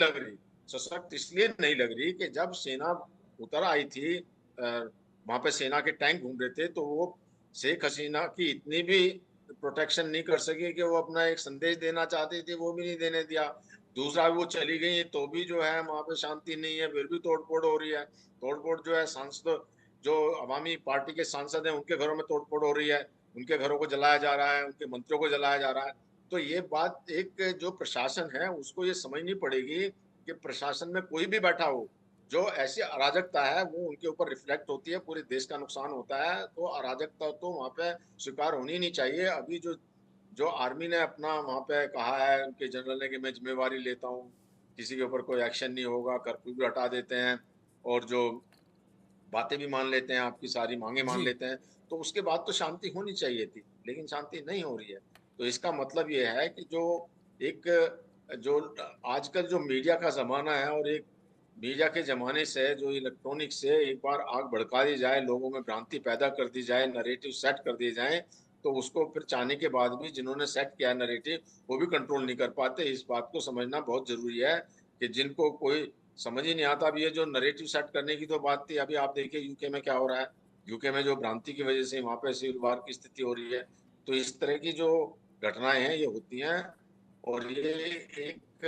लग रही, सशक्त इसलिए नहीं लग रही कि जब सेना उतर आई थी, वहां पे सेना के टैंक घूम रहे थे, तो वो शेख हसीना की इतनी भी प्रोटेक्शन नहीं कर सके कि वो अपना एक संदेश देना चाहती थी, वो भी नहीं देने दिया। दूसरा, वो चली गई तो भी जो है वहां पे शांति नहीं है, फिर भी तोड़फोड़ हो रही है। तोड़फोड़ जो है सांसद, जो अवामी पार्टी के सांसद हैं उनके घरों में तोड़फोड़ हो रही है, उनके घरों को जलाया जा रहा है, उनके मंत्रियों को जलाया जा रहा है। तो ये बात एक जो प्रशासन है उसको ये समझनी पड़ेगी कि प्रशासन में कोई भी बैठा हो, जो ऐसी अराजकता है वो उनके ऊपर रिफ्लेक्ट होती है, पूरे देश का नुकसान होता है। तो अराजकता तो वहां पे स्वीकार होनी नहीं चाहिए। अभी जो जो आर्मी ने अपना वहां पे कहा है, उनके जनरल ने, कि मैं जिम्मेवारी लेता हूँ, किसी के ऊपर कोई एक्शन नहीं होगा, कर्फ्यू भी हटा देते हैं, और जो बातें भी मान लेते हैं, आपकी सारी मांगे मान जी। लेते हैं, तो उसके बाद तो शांति होनी चाहिए थी, लेकिन शांति नहीं हो रही है। तो इसका मतलब ये है कि जो एक जो आजकल जो मीडिया का ज़माना है, और एक मीडिया के ज़माने से जो इलेक्ट्रॉनिक से एक बार आग भड़का दी जाए, लोगों में भ्रांति पैदा कर दी जाए, नैरेटिव सेट कर दिए जाएँ, तो उसको फिर चाहने के बाद भी जिन्होंने सेट किया है नैरेटिव, वो भी कंट्रोल नहीं कर पाते। इस बात को समझना बहुत ज़रूरी है कि जिनको कोई समझ ही नहीं आता। अब ये जो नैरेटिव सेट करने की तो बात थी, अभी आप देखिए यूके में क्या हो रहा है। यूके में जो भ्रांति की वजह से वहाँ पे सिविल वार की स्थिति हो रही है। तो इस तरह की जो घटनाएँ हैं ये होती हैं, और ये एक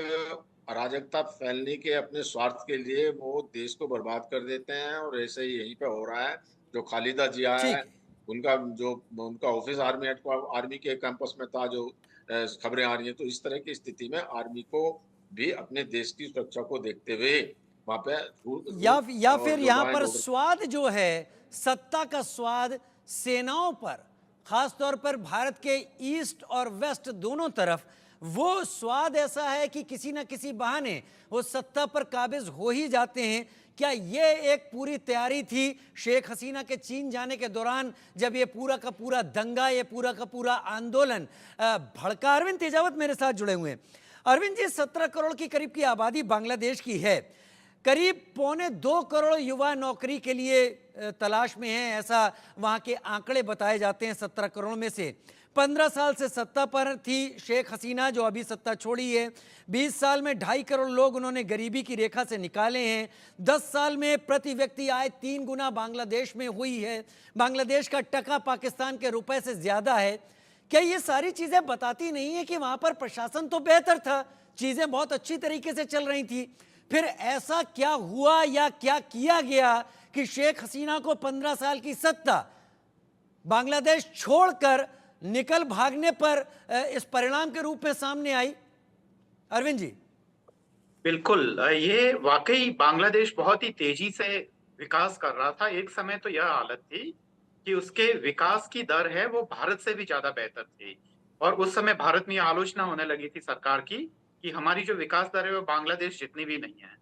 अराजकता फैलने के अपने स्वार्थ के लिए वो देश को बर्बाद कर देते हैं, और ऐसे ही यहीं पे हो रहा है। जो खालिदा जिया है, ठीक है। उनका जो उनका ऑफिस आर्मी के कैंपस में था, जो खबरें आ रही हैं, तो इस तरह की स्थिति में आर्मी को भी अपने देश की सुरक्षा को देखते हुए वहाँ पे रूल रूल या और फिर जो यहाँ लॉ एंड पर ऑर्डर। स्वाद जो है, सत्ता का स्वाद सेनाओं पर, खासतौर पर भारत के ईस्ट और वेस्ट दोनों तरफ, वो स्वाद ऐसा है कि किसी ना किसी बहाने वो सत्ता पर काबिज हो ही जाते हैं। क्या ये एक पूरी तैयारी थी शेख हसीना के चीन जाने के दौरान, जब ये पूरा का पूरा दंगा, ये पूरा का पूरा आंदोलन भड़का? अरविंद तेजावत मेरे साथ जुड़े हुए हैं। अरविंद जी, 17 करोड़ की करीब की आबादी बांग्लादेश की है, करीब 1.25 करोड़ युवा नौकरी के लिए तलाश में हैं, ऐसा वहां के आंकड़े बताए जाते हैं। 17 करोड़ में से 15 साल से सत्ता पर थी शेख हसीना, जो अभी सत्ता छोड़ी है। 20 साल में 2.5 करोड़ लोग उन्होंने गरीबी की रेखा से निकाले हैं। 10 साल में प्रति व्यक्ति आय 3 गुना बांग्लादेश में हुई है। बांग्लादेश का टका पाकिस्तान के रुपए से ज्यादा है। क्या ये सारी चीजें बताती नहीं है कि वहां पर प्रशासन तो बेहतर था, चीजें बहुत अच्छी तरीके से चल रही थी? फिर ऐसा क्या हुआ या क्या किया गया कि शेख हसीना को 15 साल की सत्ता बांग्लादेश छोड़कर निकल भागने पर इस परिणाम के रूप में सामने आई? अरविंद जी। बिल्कुल, ये वाकई बांग्लादेश बहुत ही तेजी से विकास कर रहा था। एक समय तो यह हालत थी कि उसके विकास की दर है वो भारत से भी ज्यादा बेहतर थी, और उस समय भारत में यह आलोचना होने लगी थी सरकार की कि हमारी जो विकास दर है वो बांग्लादेश जितनी भी नहीं है।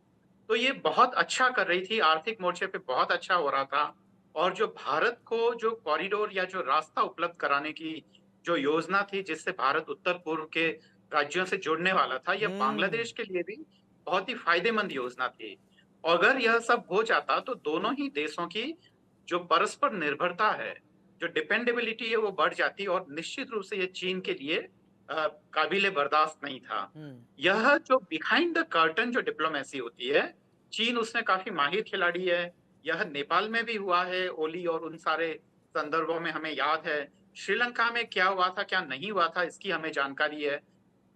तो ये बहुत अच्छा कर रही थी, आर्थिक मोर्चे पे बहुत अच्छा हो रहा था। और जो भारत को जो कॉरिडोर या जो रास्ता उपलब्ध कराने की जो योजना थी, जिससे भारत उत्तर पूर्व के राज्यों से जुड़ने वाला था, यह हम्म। बांग्लादेश के लिए भी बहुत ही फायदेमंद योजना थी। अगर यह सब हो जाता तो दोनों ही देशों की जो परस्पर निर्भरता है, जो डिपेंडेबिलिटी है, वो बढ़ जाती, और निश्चित रूप से ये चीन के लिए काबिले बर्दाश्त नहीं था। हम्म। यह जो बिहाइंड द कर्टन जो डिप्लोमेसी होती है, चीन उसमें काफी माहिर खिलाड़ी है। यह नेपाल में भी हुआ है, ओली और उन सारे संदर्भों में हमें याद है। श्रीलंका में क्या हुआ था, क्या नहीं हुआ था, इसकी हमें जानकारी है।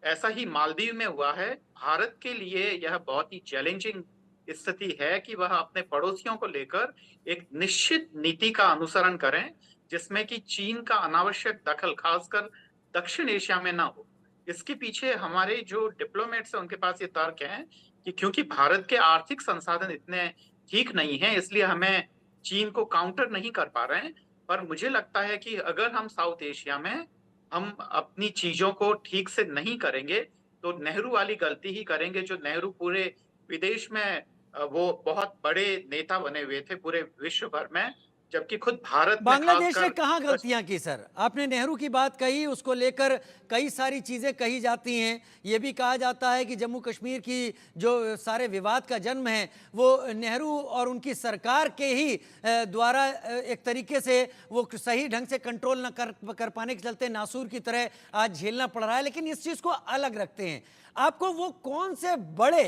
ऐसा ही मालदीव में हुआ है। भारत के लिए यह बहुत ही चैलेंजिंग स्थिति है कि वह अपने पड़ोसियों को लेकर एक निश्चित नीति का अनुसरण करें, जिसमें कि चीन का अनावश्यक दखल खासकर दक्षिण एशिया में ना हो। इसके पीछे हमारे जो डिप्लोमेट्स हैं उनके पास ये तर्क है कि क्योंकि भारत के आर्थिक संसाधन इतने ठीक नहीं हैं, इसलिए हमें चीन को काउंटर नहीं कर पा रहे हैं। पर मुझे लगता है कि अगर हम साउथ एशिया में हम अपनी चीजों को ठीक से नहीं करेंगे तो नेहरू वाली गलती ही करेंगे, जो नेहरू पूरे विदेश में वो बहुत बड़े नेता बने हुए थे पूरे विश्व भर में, जबकि खुद भारत में बांग्लादेश ने खासकर कहाँ गलतियां की सर? आपने नेहरू की बात कही, उसको लेकर कई सारी चीजें कही जाती हैं। ये भी कहा जाता है कि जम्मू कश्मीर की जो सारे विवाद का जन्म है वो नेहरू और उनकी सरकार के ही द्वारा एक तरीके से वो सही ढंग से कंट्रोल न कर पाने के चलते नासूर की तरह आज झेलना पड़ रहा है। लेकिन इस चीज को अलग रखते हैं, आपको वो कौन से बड़े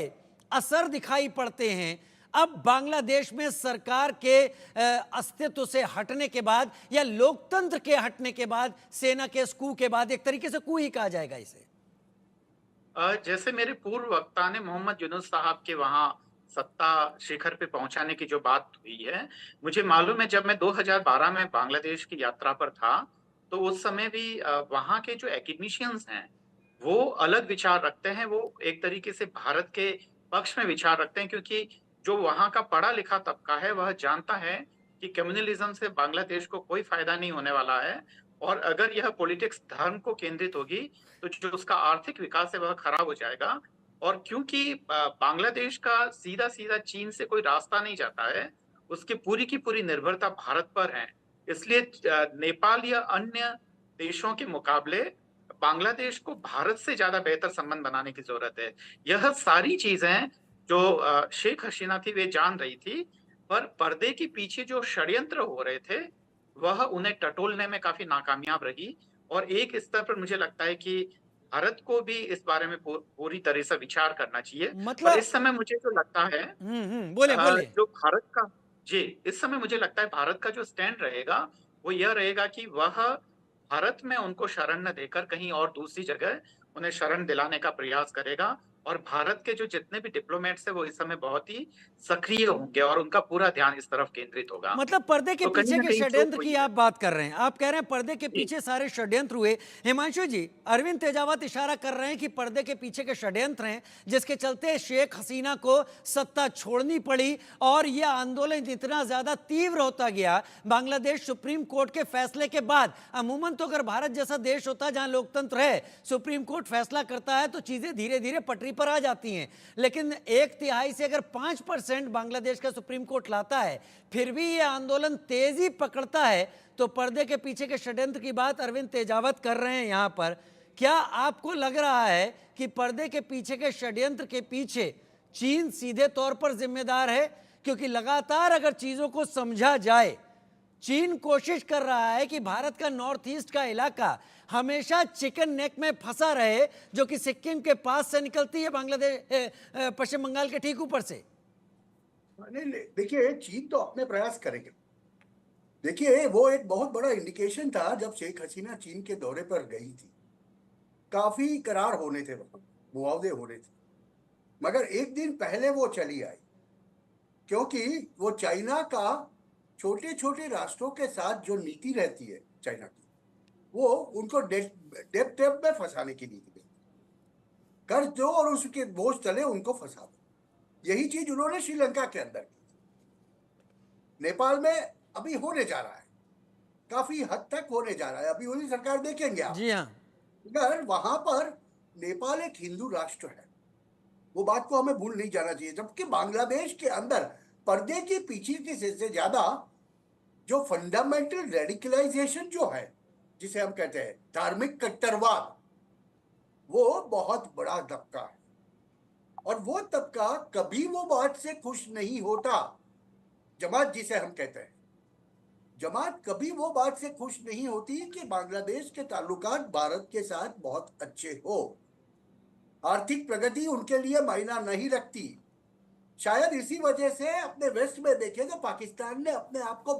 असर दिखाई पड़ते हैं अब बांग्लादेश में सरकार के अस्तित्व से हटने के बाद या लोकतंत्र के हटने के बाद, सेना के इस कू के बाद? एक तरीके से कू ही कहा जाएगा इसे। जैसे मेरे पूर्व वक्ता ने मोहम्मद यूनुस साहब के वहां सत्ता शिखर पे पहुंचाने की जो बात हुई है, मुझे मालूम है जब मैं 2012 में बांग्लादेश की यात्रा पर था, तो उस समय भी वहां के जो एकेडमिशियंस हैं, वो अलग विचार रखते हैं। वो एक तरीके से भारत के पक्ष में विचार रखते हैं, क्योंकि जो वहां का पढ़ा लिखा तबका है वह जानता है कि कम्युनलिज्म से बांग्लादेश को कोई फायदा नहीं होने वाला है, और अगर यह पॉलिटिक्स धर्म को केंद्रित होगी तो जो उसका आर्थिक विकास है वह खराब हो जाएगा। और क्योंकि बांग्लादेश का सीधा सीधा चीन से कोई रास्ता नहीं जाता है, उसकी पूरी की पूरी निर्भरता भारत पर है, इसलिए नेपाल या अन्य देशों के मुकाबले बांग्लादेश को भारत से ज्यादा बेहतर संबंध बनाने की जरूरत है। यह सारी चीजें जो शेख हसीना थी वे जान रही थी, पर पर्दे के पीछे जो षड्यंत्र हो रहे थे वह उन्हें टटोलने में काफी नाकामयाब रही। और एक स्तर पर मुझे लगता है कि भारत को भी इस बारे में पूरी तरह से विचार करना चाहिए। और मतलब इस समय मुझे जो लगता है बोले बोले। जो भारत का जी इस समय मुझे लगता है भारत का जो स्टैंड रहेगा वो यह रहेगा कि वह भारत में उनको शरण न देकर कहीं और दूसरी जगह उन्हें शरण दिलाने का प्रयास करेगा। और भारत के जो जितने भी डिप्लोमेट्स हैं वो इस समय बहुत ही सक्रिय होंगे और उनका पूरा ध्यान इस तरफ केंद्रित होगा। मतलब पर्दे के तो कहीं पीछे ना के कहीं चूक षड्यंत्र हुई की है। आप बात कर रहे हैं, आप कह रहे हैं पर्दे के जी पीछे सारे षड्यंत्र हुए। हिमांशु जी, अरविंद तेजावत इशारा कर रहे हैं कि पर्दे के पीछे के षड्यंत्र हैं जिसके चलते शेख हसीना को सत्ता छोड़नी पड़ी और यह आंदोलन इतना ज्यादा तीव्र होता गया बांग्लादेश सुप्रीम कोर्ट के फैसले के बाद। अमूमन तो अगर भारत जैसा देश होता जहां लोकतंत्र है, सुप्रीम कोर्ट फैसला करता है तो चीजें धीरे धीरे पटरी पर आ जाती हैं, लेकिन 1/3 से अगर 5% बांग्लादेश का सुप्रीम कोर्ट लाता है फिर भी यह आंदोलन तेजी पकड़ता है, तो पर्दे के पीछे के षड्यंत्र की बात अरविंद तेजावत कर रहे हैं यहां पर। क्या आपको लग रहा है कि पर्दे के पीछे के षड्यंत्र के पीछे चीन सीधे तौर पर जिम्मेदार है? क्योंकि लगातार अगर चीजों को समझा जाए, चीन कोशिश कर रहा है कि भारत का नॉर्थ ईस्ट का इलाका हमेशा चिकन नेक में फंसा रहे, जो कि सिक्किम के पास से निकलती है बांग्लादेश पश्चिम बंगाल के ठीक ऊपर से। नहीं, देखिए चीन तो अपने प्रयास करेंगे। देखिए वो एक बहुत बड़ा इंडिकेशन था जब शेख हसीना चीन के दौरे पर गई थी। काफी करार होने थे, वहां मुआवजे हो रहे थे, मगर एक दिन पहले वो चली आई क्योंकि वो चाइना का छोटे छोटे राष्ट्रों के साथ जो नीति रहती है चाइना की, वो उनको डेप में फंसाने की नीति रहती है। कर्ज दो और उसके बोझ तले उनको फंसा दो। यही चीज उन्होंने श्रीलंका के अंदर की। नेपाल में अभी होने जा रहा है, काफी हद तक होने जा रहा है, अभी उन्हीं सरकार देखेंगे आप। जी हाँ। मगर वहां पर नेपाल एक हिंदू राष्ट्र है, वो बात को हमें भूल नहीं जाना चाहिए। जबकि बांग्लादेश के अंदर पर्दे के पीछे की से ज्यादा जो फंडामेंटल रेडिकलाइजेशन जो है, जिसे हम कहते हैं धार्मिक कट्टरवाद, वो बहुत बड़ा तबका है। और वो तबका कभी वो बात से खुश नहीं होता, जमात जिसे हम कहते हैं, जमात कभी वो बात से खुश नहीं होती कि बांग्लादेश के ताल्लुकात भारत के साथ बहुत अच्छे हो। आर्थिक प्रगति उनके लिए मायना नहीं रखती। शायद इसी वजह से अपने वेस्ट में देखें तो पाकिस्तान ने अपने आप को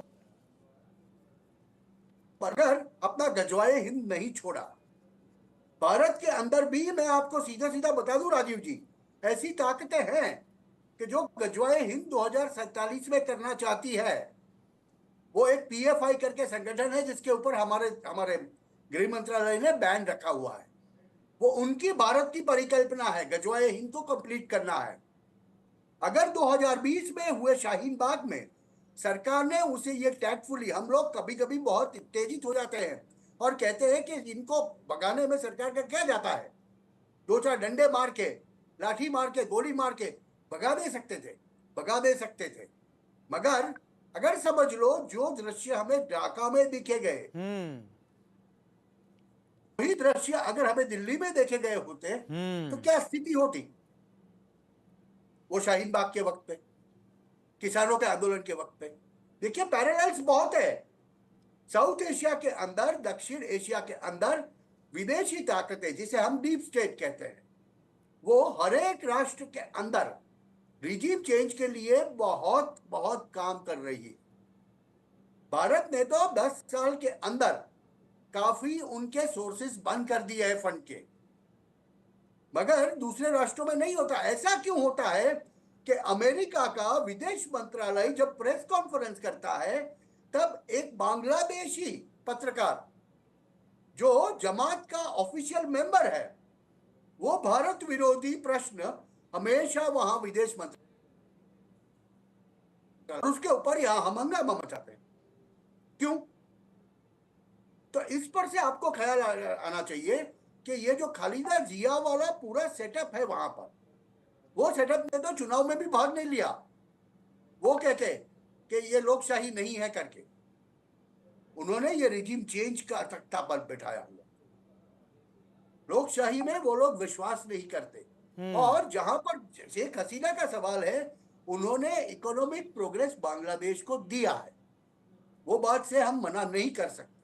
पर अपना गजवाए हिंद नहीं छोड़ा। भारत के अंदर भी मैं आपको सीधा सीधा बता दूं राजीव जी, ऐसी ताकतें हैं कि जो गजवाए हिंद 2047 में करना चाहती है। वो एक पीएफआई करके संगठन है जिसके ऊपर हमारे गृह मंत्रालय ने बैन रखा हुआ है। वो उनकी भारत की परिकल्पना है, गजवाए हिंद को कंप्लीट करना है। अगर 2020 में हुए शाहीन बाग में सरकार ने उसे ये टैक्टफुली, हम लोग कभी कभी बहुत उत्तेजित हो जाते हैं और कहते हैं कि इनको भगाने में सरकार का क्या जाता है, 2-4 डंडे मार के, लाठी मार के, गोली मार के भगा दे सकते थे। मगर अगर समझ लो जो दृश्य हमें ढाका में दिखे गए, वही दृश्य अगर हमें दिल्ली में देखे गए होते तो क्या स्थिति होती? वो शाहीन बाग के वक्त पे, किसानों के आंदोलन के वक्त पे। देखिए पैरेलल्स बहुत है। साउथ एशिया के अंदर, दक्षिण एशिया के अंदर विदेशी ताकतें, जिसे हम डीप स्टेट कहते हैं, वो हर एक राष्ट्र के अंदर रिजीम चेंज के लिए बहुत बहुत काम कर रही है। भारत ने तो 10 साल के अंदर काफी उनके सोर्सेस बंद कर दिए हैं फंड के, मगर दूसरे राष्ट्रों में नहीं होता। ऐसा क्यों होता है कि अमेरिका का विदेश मंत्रालय जब प्रेस कॉन्फ्रेंस करता है तब एक बांग्लादेशी पत्रकार जो जमात का ऑफिशियल मेंबर है वो भारत विरोधी प्रश्न हमेशा वहां विदेश मंत्री, उसके ऊपर यहां हम हंगामा मचाते हैं। क्यों? तो इस पर से आपको ख्याल आना चाहिए कि ये जो खालिदा जिया वाला पूरा सेटअप है वहां पर, वो सेटअप ने तो चुनाव में भी भाग नहीं लिया। वो कहते कि ये लोकशाही नहीं है करके उन्होंने ये रिजीम चेंज का तख्ता पर बैठाया हुआ। लोकशाही में वो लोग विश्वास नहीं करते। और जहां पर शेख हसीना का सवाल है, उन्होंने इकोनॉमिक प्रोग्रेस बांग्लादेश को दिया है, वो बात से हम मना नहीं कर सकते,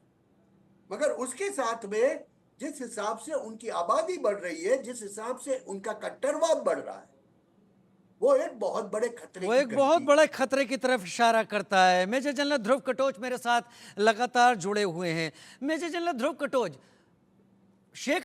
मगर उसके साथ में जिस हिसाब से उनकी आबादी बढ़ रही है, जिस हिसाब से उनका कट्टरवाद बढ़ रहा है, वो एक बहुत बड़े खतरे वो एक बहुत बड़े खतरे की तरफ इशारा करता है। मेजर जनरल ध्रुव कटोच मेरे साथ लगातार जुड़े हुए हैं। मेजर जनरल ध्रुव कटोच, शेख